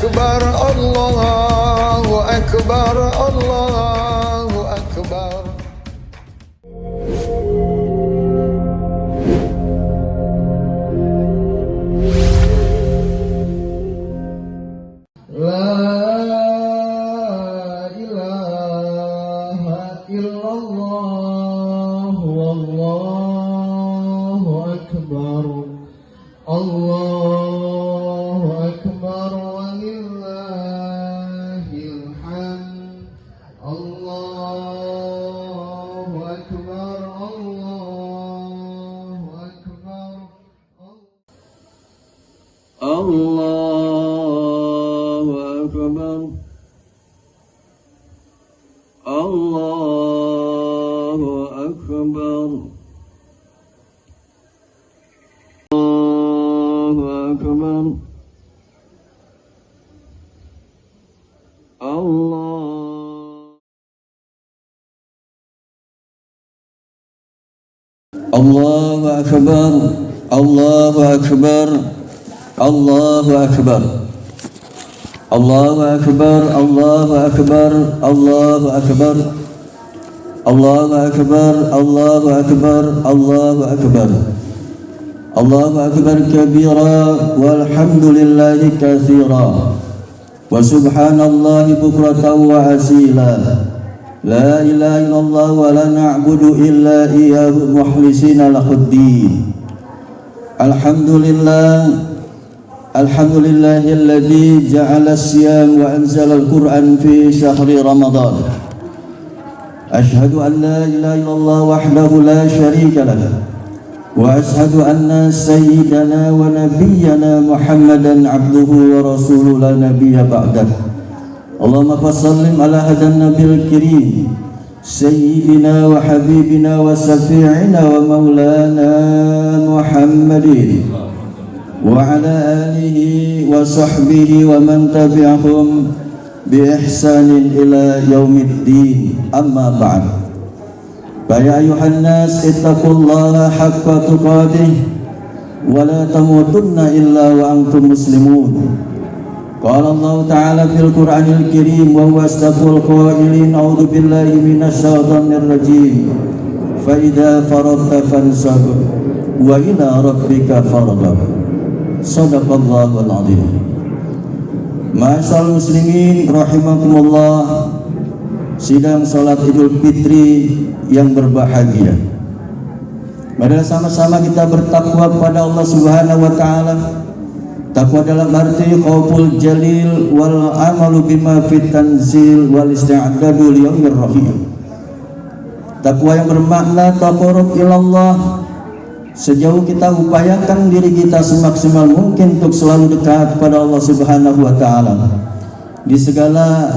akbar, Allahu akbar, Allahu akbar. Allahu akbar walillahil hamd. Allahu akbar, Allahu akbar. Allahu akbar. Allahu akbar. Allahu akbar, Allahu akbar, Allahu akbar, Allahu akbar, Allahu akbar, Allahu akbar, Allahu akbar, Allahu akbar, Allahu akbar, Allahu akbar kabira, walhamdulillahi katsira, wa subhanallahi bukratan wa asila. La ilaha illallah wa la na'budu illa iyyahu mukhlisina lahuddin. Alhamdulillah, alhamdulillahilladzi ja'ala as-siyam wa anzala al-Qur'an fi syahri Ramadan. Ashhadu an la ilaha illallah wahdahu la syarika lah. Wa ashhadu anna sayyidana wa nabiyyana Muhammadan abduhu wa rasuluhu la nabiyya ba'dah. Allahumma sallim ala hadan nabil kirim sayyidina wa habibina wa safi'ina wa maulana Muhammadin wa ala alihi wa sahbihi wa man tabi'ahum bi ihsanin ila yaumiddin. Amma ba'd. Ya ayuhan nas ittaqullaha haqqa tuqatih wa la tamutunna illa wa antum muslimun. Qala Allah Ta'ala fil Qur'anil Karim wa huwa asdaqul qailin. A'udzu billahi minasy syaithanir rajim. Fa idza faradta fansab wa ila rabbika farghab. Shadaqallahul azim. Ma'asyiral muslimin rahimakumullah. Sidang salat Idul Fitri yang berbahagia. Mari sama-sama kita bertakwa kepada Allah Subhanahu wa taala. Takwa dalam arti khauful jalil wal amalu bima fit tanzil wal isti'dadu li yaumir rahim. Takwa yang bermakna taqarrub ilallah, sejauh kita upayakan diri kita semaksimal mungkin untuk selalu dekat kepada Allah Subhanahu wa taala di segala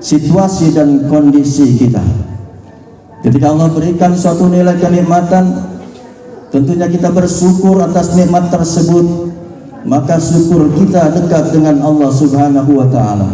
situasi dan kondisi kita. Ketika Allah berikan suatu nilai kenikmatan, tentunya kita bersyukur atas nikmat tersebut. Maka syukur kita dekat dengan Allah Subhanahu wa taala.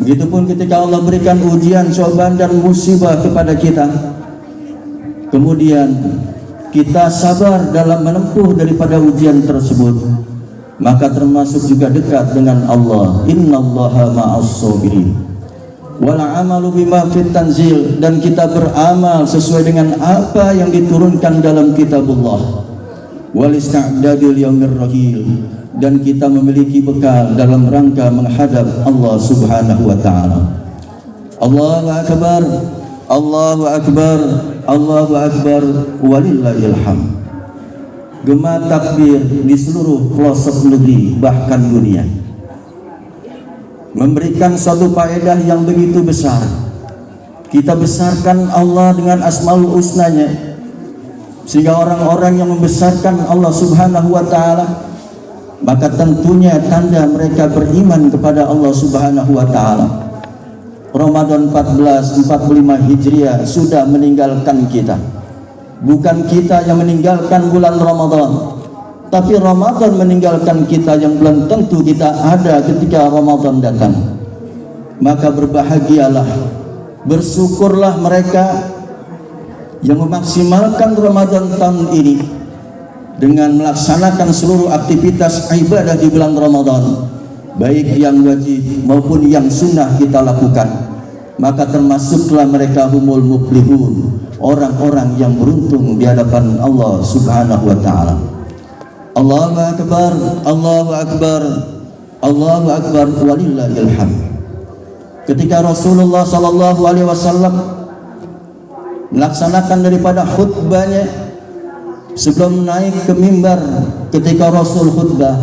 Begitupun ketika Allah berikan ujian, cobaan dan musibah kepada kita, kemudian kita sabar dalam menempuh daripada ujian tersebut, maka termasuk juga dekat dengan Allah. Innallaha ma'as sabirin. Wal amalu bima fit tanzil, dan kita beramal sesuai dengan apa yang diturunkan dalam kitabullah. Wal ista'dadu liyaumir rahil, dan kita memiliki bekal dalam rangka menghadap Allah Subhanahu wa taala. Allahu akbar, Allahu akbar, Allahu akbar walillahil hamd. Gema takbir di seluruh pelosok negeri bahkan dunia memberikan suatu faedah yang begitu besar. Kita besarkan Allah dengan asmaul husnanya, sehingga orang-orang yang membesarkan Allah Subhanahu wa taala, maka tentunya tanda mereka beriman kepada Allah Subhanahu wa taala. Ramadan 1445 Hijriah sudah meninggalkan kita. Bukan kita yang meninggalkan bulan Ramadan, tapi Ramadan meninggalkan kita yang belum tentu kita ada ketika Ramadan datang. Maka berbahagialah, bersyukurlah mereka yang memaksimalkan Ramadan tahun ini dengan melaksanakan seluruh aktivitas ibadah di bulan Ramadan baik yang wajib maupun yang sunnah kita lakukan, maka termasuklah mereka humul muflihun, orang-orang yang beruntung di hadapan Allah Subhanahu wa taala. Allahu akbar, Allahu akbar, Allahu akbar, walillahil hamd. Ketika Rasulullah sallallahu alaihi wasallam melaksanakan daripada khutbahnya, sebelum naik ke mimbar, ketika Rasul khutbah,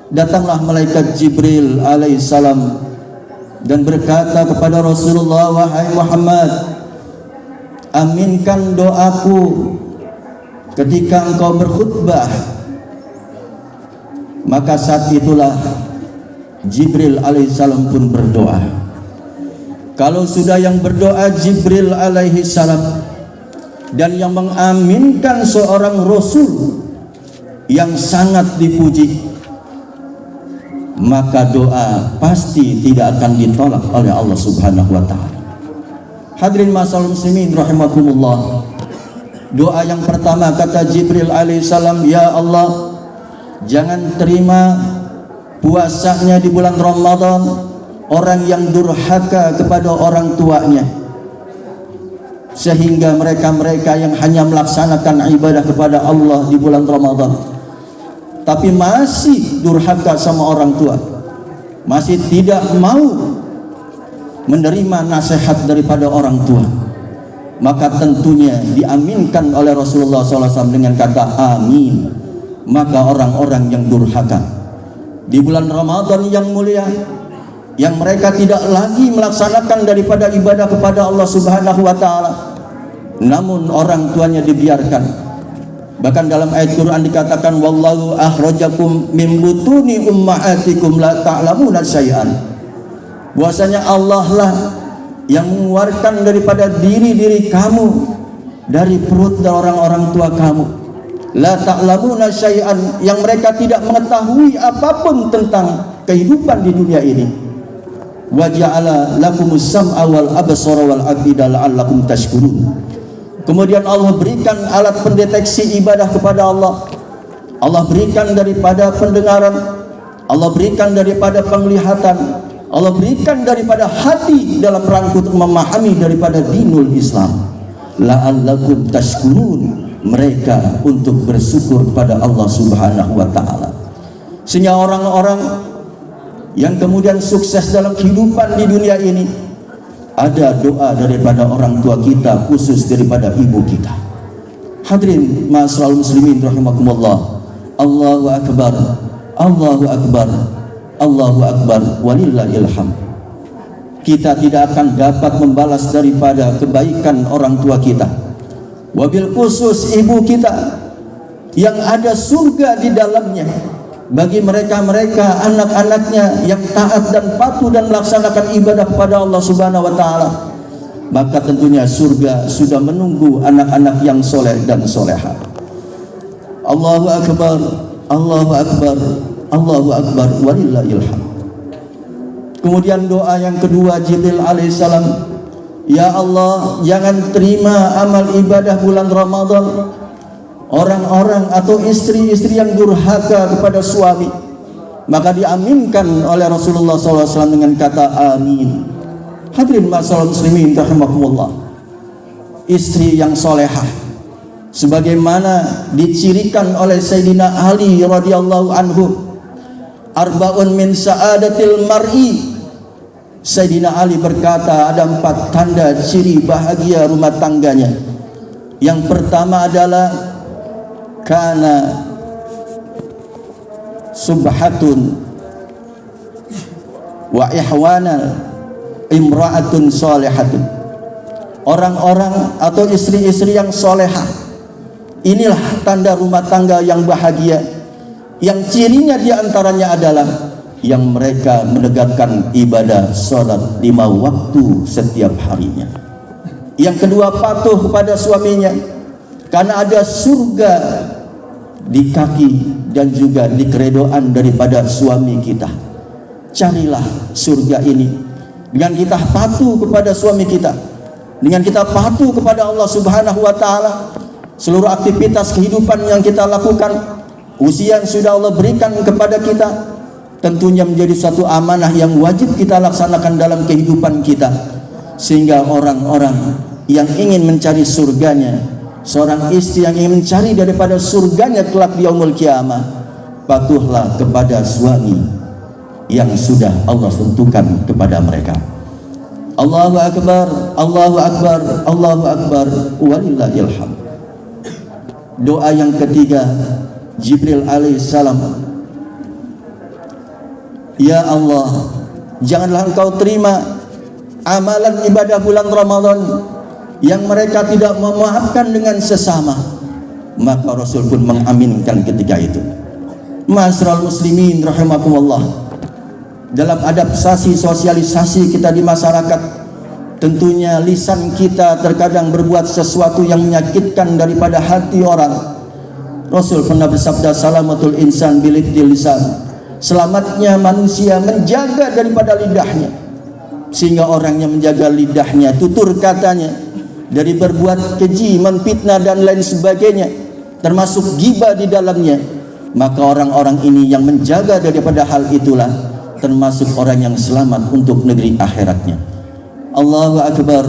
datanglah malaikat Jibril alaihissalam dan berkata kepada Rasulullah, wahai Muhammad, aminkan doaku ketika engkau berkhutbah. Maka saat itulah Jibril alaihissalam pun berdoa. Kalau sudah yang berdoa Jibril alaihissalam dan yang mengaminkan seorang Rasul yang sangat dipuji, maka doa pasti tidak akan ditolak oleh Allah Subhanahu wa taala. Hadirin ma'asyiral muslimin rahimakumullah. Doa yang pertama kata Jibril alaihissalam, ya Allah, jangan terima puasanya di bulan Ramadan orang yang durhaka kepada orang tuanya, sehingga mereka-mereka yang hanya melaksanakan ibadah kepada Allah di bulan Ramadan tapi masih durhaka sama orang tua, masih tidak mau menerima nasihat daripada orang tua, maka tentunya diaminkan oleh Rasulullah SAW dengan kata amin. Maka orang-orang yang durhaka di bulan Ramadan yang mulia, yang mereka tidak lagi melaksanakan daripada ibadah kepada Allah Subhanahu wa taala, namun orang tuanya dibiarkan. Bahkan dalam ayat Quran dikatakan, wallahu akhrajakum min butuni ummahatikum la ta'lamuna syai'an. Bahwasanya Allah lah yang mengeluarkan daripada diri-diri kamu dari perut orang-orang tua kamu, la ta'lamuna syai'an, yang mereka tidak mengetahui apapun tentang kehidupan di dunia ini. Wa ja'ala lakumus sam'a wal absara wal afida la'allakum tashkurun. Kemudian Allah berikan alat pendeteksi ibadah kepada Allah. Allah berikan daripada pendengaran, Allah berikan daripada penglihatan, Allah berikan daripada hati dalam rangka untuk memahami daripada dinul Islam. La'allakum tashkurun, mereka untuk bersyukur kepada Allah Subhanahu wa taala. Sehingga orang-orang yang kemudian sukses dalam kehidupan di dunia ini, ada doa daripada orang tua kita, khusus daripada ibu kita. Hadirin ma'asyiral muslimin rahimakumullah. Allahu akbar, Allahu akbar, Allahu akbar, walillahil hamd. Kita tidak akan dapat membalas daripada kebaikan orang tua kita, wabil khusus ibu kita, yang ada surga di dalamnya bagi mereka-mereka anak-anaknya yang taat dan patuh dan melaksanakan ibadah kepada Allah Subhanahu wa taala. Maka tentunya surga sudah menunggu anak-anak yang soleh dan soleha. Allahu akbar, Allahu akbar, Allahu akbar, walillahil hamd. Kemudian doa yang kedua Jibril alaihissalam, ya Allah, jangan terima amal ibadah bulan Ramadan orang-orang atau istri-istri yang durhaka kepada suami. Maka diaminkan oleh Rasulullah SAW dengan kata amin. Hadirin ma'asyiral muslimin rahimakumullah. Istri yang solehah sebagaimana dicirikan oleh Sayyidina Ali radhiyallahu anhu, arba'un min sa'adatil mar'i. Sayyidina Ali berkata, ada 4 tanda ciri bahagia rumah tangganya. Yang pertama adalah kana subhatun wa ihwana imra'atun solehatun. Orang-orang atau istri-istri yang solehah, inilah tanda rumah tangga yang bahagia, yang cirinya diantaranya adalah yang mereka menegakkan ibadah sholat 5 waktu setiap harinya. Yang kedua, patuh kepada suaminya, karena ada surga di kaki dan juga di keredoan daripada suami kita. Carilah surga ini dengan kita patuh kepada suami kita, dengan kita patuh kepada Allah Subhanahu wa taala. Seluruh aktivitas kehidupan yang kita lakukan, usia yang sudah Allah berikan kepada kita, tentunya menjadi satu amanah yang wajib kita laksanakan dalam kehidupan kita, sehingga orang-orang yang ingin mencari surganya, seorang istri yang ingin mencari daripada surganya kelak di yaumul kiamah, patuhlah kepada suami yang sudah Allah tentukan kepada mereka. Allahu akbar, Allahu akbar, Allahu akbar, walillahil hamd. Doa yang ketiga, Jibril alaihissalam, ya Allah, janganlah Engkau terima amalan ibadah bulan Ramadan yang mereka tidak memaafkan dengan sesama. Maka Rasul pun mengaminkan ketika itu. Ma'asyiral muslimin rahimakumullah, dalam adaptasi sosialisasi kita di masyarakat, tentunya lisan kita terkadang berbuat sesuatu yang menyakitkan daripada hati orang. Rasul pernah bersabda, salamatul insan bilidil lisan, selamatnya manusia menjaga daripada lidahnya, sehingga orang yang menjaga lidahnya, tutur katanya, dari berbuat keji, menfitnah dan lain sebagainya, termasuk ghibah di dalamnya, maka orang-orang ini yang menjaga daripada hal itulah termasuk orang yang selamat untuk negeri akhiratnya. Allahu akbar,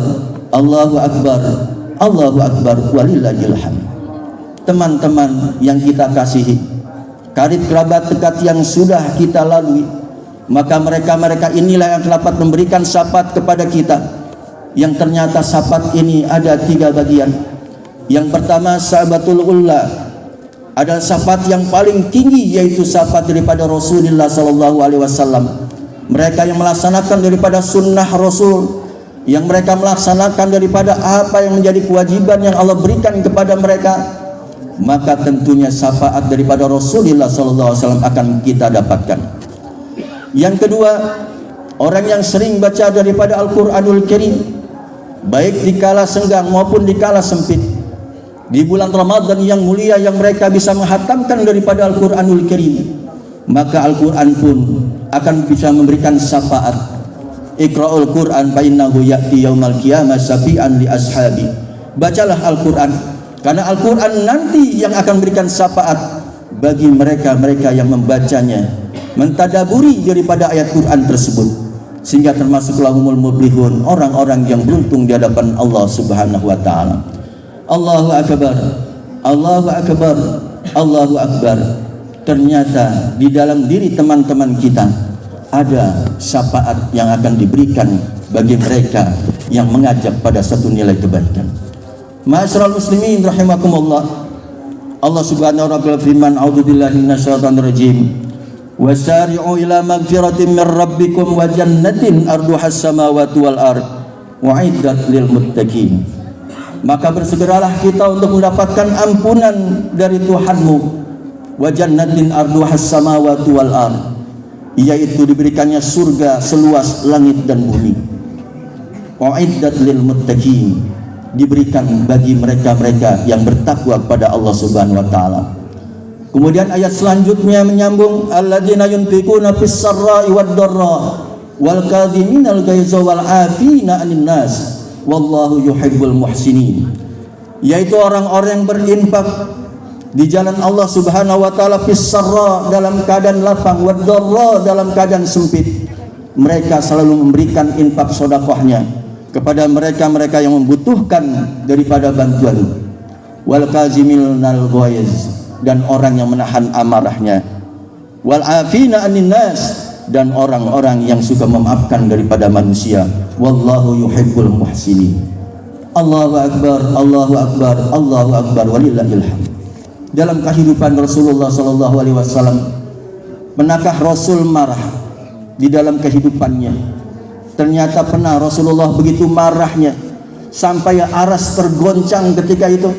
Allahu akbar, Allahu akbar, walillahil hamd. Teman-teman yang kita kasihi, karib kerabat dekat yang sudah kita lalui, maka mereka-mereka inilah yang dapat memberikan syafaat kepada kita, yang ternyata syafaat ini ada 3 bagian. Yang pertama, sahabatul ula, adalah syafaat yang paling tinggi, yaitu syafaat daripada Rasulullah SAW. Mereka yang melaksanakan daripada sunnah Rasul, yang mereka melaksanakan daripada apa yang menjadi kewajiban yang Allah berikan kepada mereka, maka tentunya syafaat daripada Rasulullah SAW akan kita dapatkan. Yang kedua, orang yang sering baca daripada Al-Quranul Karim, baik di kala senggang maupun di kala sempit, di bulan Ramadan yang mulia yang mereka bisa menghatamkan daripada Al-Quranul Karim, maka Al-Quran pun akan bisa memberikan syafaat. Iqra'ul Quran fa innahu ya'ti yaumal qiyamah syafi'an li ashabi. Bacalah Al-Quran, karena Al-Quran nanti yang akan memberikan syafaat bagi mereka-mereka yang membacanya, mentadaburi daripada ayat Quran tersebut, sehingga termasuk lahumul muflihun, orang-orang yang beruntung di hadapan Allah Subhanahu wa taala. Allahu akbar, Allahu akbar, Allahu akbar. Ternyata di dalam diri teman-teman kita ada syafaat yang akan diberikan bagi mereka yang mengajak pada satu nilai kebaikan. Ma'asyiral muslimin rahimakumullah, Allah Subhanahu wa ta'ala firman, a'udzubillahi minasyaitonir rajim, wasari'u ila magfiratin min rabbikum wa jannatin arduhas samawati wal ard wa'iddat lil muttaqin. Maka bersegeralah kita untuk mendapatkan ampunan dari Tuhanmu, wa jannatin arduhas samawati wal ard, yaitu diberikannya surga seluas langit dan bumi. Wa'iddat lil muttaqin, diberikan bagi mereka-mereka yang bertakwa kepada Allah Subhanahu wa taala. Kemudian ayat selanjutnya menyambung, alladzina yunfiquna fis sarra'i wad dharra wal kadhiminal ghaiza wal 'afina 'anil nas wallahu yuhibbul muhsinin, yaitu orang-orang yang berinfak di jalan Allah Subhanahu wa taala fis sarra, dalam keadaan lapang, wad dharra, dalam keadaan sempit. Mereka selalu memberikan infak sedekahnya kepada mereka-mereka yang membutuhkan daripada bantuan. Wal kaziminal ghaiz, dan orang yang menahan amarahnya. Wal afina 'anil nas, dan orang-orang yang suka memaafkan daripada manusia. Wallahu yuhibbul muhsinin. Allahu akbar, Allahu akbar, Allahu akbar, walillahil hamd. Dalam kehidupan Rasulullah sallallahu alaihi wasallam, pernahkah Rasul marah di dalam kehidupannya? Ternyata pernah Rasulullah begitu marahnya sampai aras tergoncang ketika itu.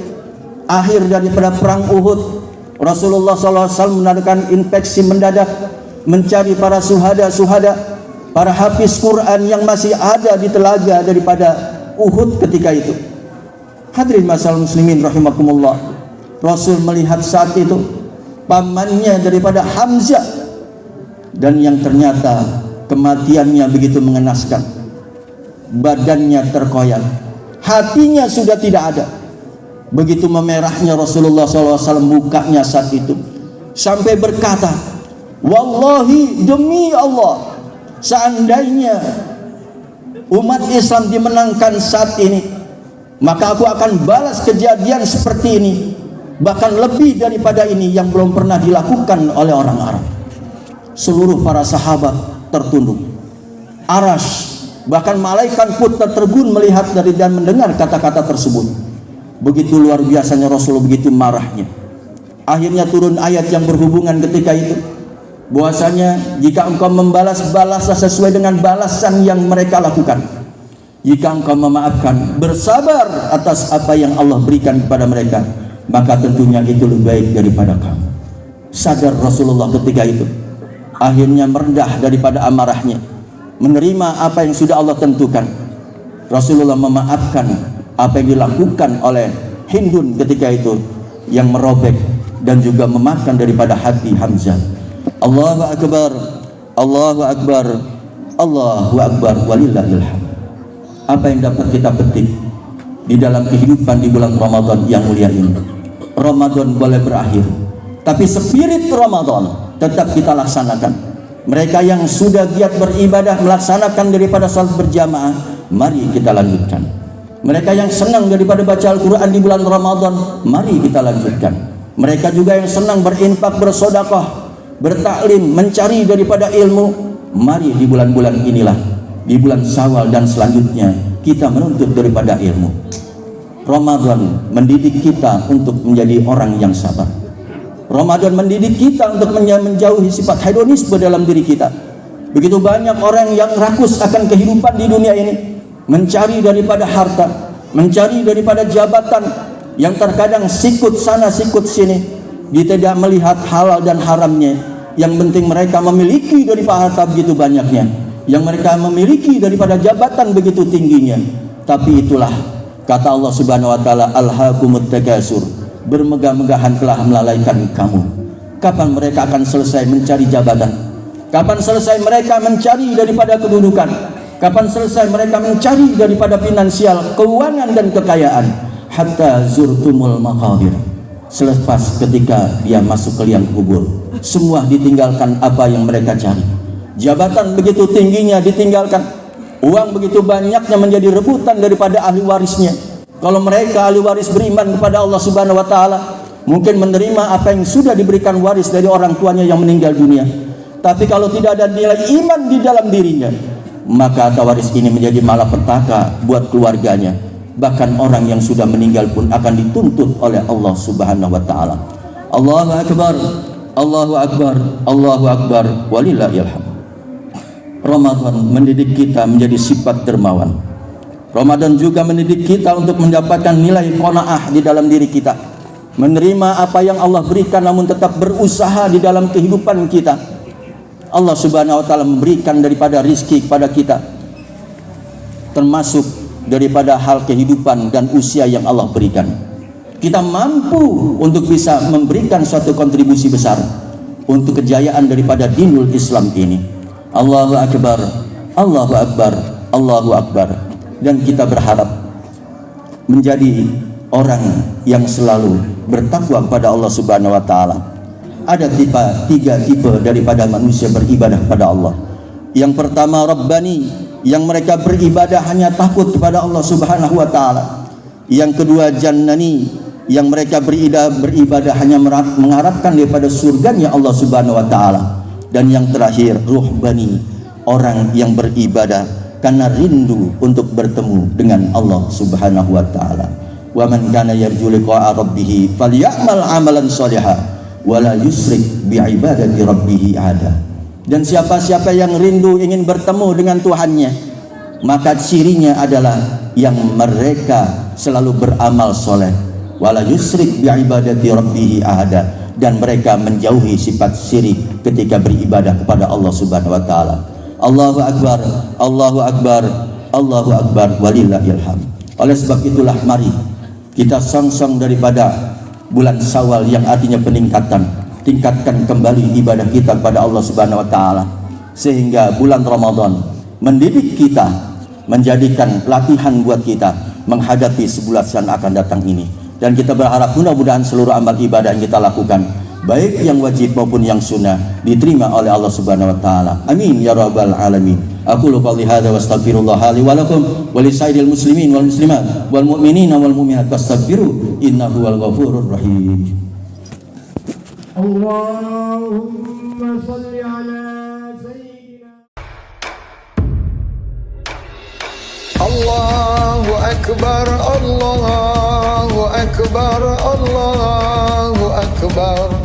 Akhir daripada perang Uhud, Rasulullah SAW mengadakan inspeksi mendadak, mencari para suhada, para hafiz Quran yang masih ada di telaga daripada Uhud ketika itu. Hadirin masyaallah muslimin rahimakumullah, Rasul melihat saat itu pamannya daripada Hamzah, dan yang ternyata kematiannya begitu mengenaskan. Badannya terkoyak, hatinya sudah tidak ada. Begitu memerahnya Rasulullah SAW mukanya saat itu, sampai berkata, Wallahi, demi Allah, seandainya umat Islam dimenangkan saat ini, maka aku akan balas kejadian seperti ini, bahkan lebih daripada ini yang belum pernah dilakukan oleh orang Arab. Seluruh para sahabat tertunduk. Arash, bahkan malaikat pun tertegun melihat dari dan mendengar kata-kata tersebut. Begitu luar biasanya Rasulullah, begitu marahnya. Akhirnya turun ayat yang berhubungan ketika itu, bahwasanya jika engkau membalas, balaslah sesuai dengan balasan yang mereka lakukan. Jika engkau memaafkan, bersabar atas apa yang Allah berikan kepada mereka, maka tentunya itu lebih baik daripada kamu. Sadar Rasulullah ketika itu, akhirnya merendah daripada amarahnya, menerima apa yang sudah Allah tentukan. Rasulullah memaafkan apa yang dilakukan oleh Hindun ketika itu, yang merobek dan juga memakan daripada hati Hamzah. Allahu Akbar, Allahu Akbar, Allahu Akbar, walillahil hamd. Apa yang dapat kita petik di dalam kehidupan di bulan Ramadan yang mulia ini? Ramadan boleh berakhir, tapi spirit Ramadan tetap kita laksanakan. Mereka yang sudah giat beribadah melaksanakan daripada salat berjamaah, mari kita lanjutkan. Mereka yang senang daripada baca Al-Quran di bulan Ramadan, mari kita lanjutkan. Mereka juga yang senang berinfak, bersedekah, bertaklim, mencari daripada ilmu, mari di bulan-bulan inilah, di bulan Syawal dan selanjutnya, kita menuntut daripada ilmu. Ramadan mendidik kita untuk menjadi orang yang sabar. Ramadan mendidik kita untuk menjauhi sifat hedonisme dalam diri kita. Begitu banyak orang yang rakus akan kehidupan di dunia ini, mencari daripada harta, mencari daripada jabatan, yang terkadang sikut sana sikut sini. Dia tidak melihat halal dan haramnya. Yang penting mereka memiliki daripada harta begitu banyaknya, yang mereka memiliki daripada jabatan begitu tingginya. Tapi itulah kata Allah Subhanahu wa taala, alhaakumut takasur, bermegah-megahan telah melalaikan kamu. Kapan mereka akan selesai mencari jabatan? Kapan selesai mereka mencari daripada kedudukan? Kapan selesai mereka mencari daripada finansial, keuangan dan kekayaan? Hatta zurtumul maqabir, selepas ketika dia masuk ke liang kubur, semua ditinggalkan apa yang mereka cari. Jabatan begitu tingginya ditinggalkan, uang begitu banyaknya menjadi rebutan daripada ahli warisnya. Kalau mereka ahli waris beriman kepada Allah Subhanahu wa taala, mungkin menerima apa yang sudah diberikan waris dari orang tuanya yang meninggal dunia. Tapi kalau tidak ada nilai iman di dalam dirinya, maka harta waris ini menjadi malapetaka buat keluarganya. Bahkan orang yang sudah meninggal pun akan dituntut oleh Allah Subhanahu wa taala. Allahu Akbar, Allahu Akbar, Allahu Akbar, walillahil hamd. Ramadan mendidik kita menjadi sifat dermawan. Ramadan juga mendidik kita untuk mendapatkan nilai qanaah di dalam diri kita, menerima apa yang Allah berikan namun tetap berusaha di dalam kehidupan kita. Allah Subhanahu wa taala memberikan daripada rizki kepada kita, termasuk daripada hal kehidupan dan usia yang Allah berikan. Kita mampu untuk bisa memberikan suatu kontribusi besar untuk kejayaan daripada dinul Islam ini. Allahu Akbar, Allahu Akbar, Allahu Akbar. Dan kita berharap menjadi orang yang selalu bertakwa kepada Allah Subhanahu wa taala. Ada tiga tipe daripada manusia beribadah kepada Allah. Yang pertama Rabbani, yang mereka beribadah hanya takut kepada Allah Subhanahu wa taala. Yang kedua Jannani, yang mereka beribadah hanya mengharapkan daripada surganya Allah Subhanahu wa taala. Dan yang terakhir Ruhbani, orang yang beribadah karena rindu untuk bertemu dengan Allah Subhanahu wa taala. Wa man kana yarju liqa'a rabbih falyamal 'amalan shalihan wala yusrik bi ibadati rabbih ahada. Dan siapa-siapa yang rindu ingin bertemu dengan Tuhannya, maka cirinya adalah yang mereka selalu beramal soleh, wala yusrik bi ibadati rabbih ahada, dan mereka menjauhi sifat syirik ketika beribadah kepada Allah Subhanahu wa taala. Allahu Akbar, Allahu Akbar, Allahu Akbar, walillahil hamd. Oleh sebab itulah mari kita song-song daripada bulan Syawal yang artinya peningkatan, tingkatkan kembali ibadah kita kepada Allah Subhanahu wa taala, sehingga bulan Ramadan mendidik kita, menjadikan latihan buat kita menghadapi sebulan yang akan datang ini. Dan kita berharap mudah-mudahan seluruh amal ibadah yang kita lakukan baik yang wajib maupun yang sunnah, diterima oleh Allah Subhanahu wa taala. Amin ya rabbal alamin. Aku qouli hadza wa astaghfirullah li wa lakum wa li sairil muslimin wal muslimat wal mu'minina wal mu'minat fastaghfiru innahu wal ghafurur rahim. Allahumma shalli ala sayyidina. Allahu akbar, Allahu akbar, Allahu akbar.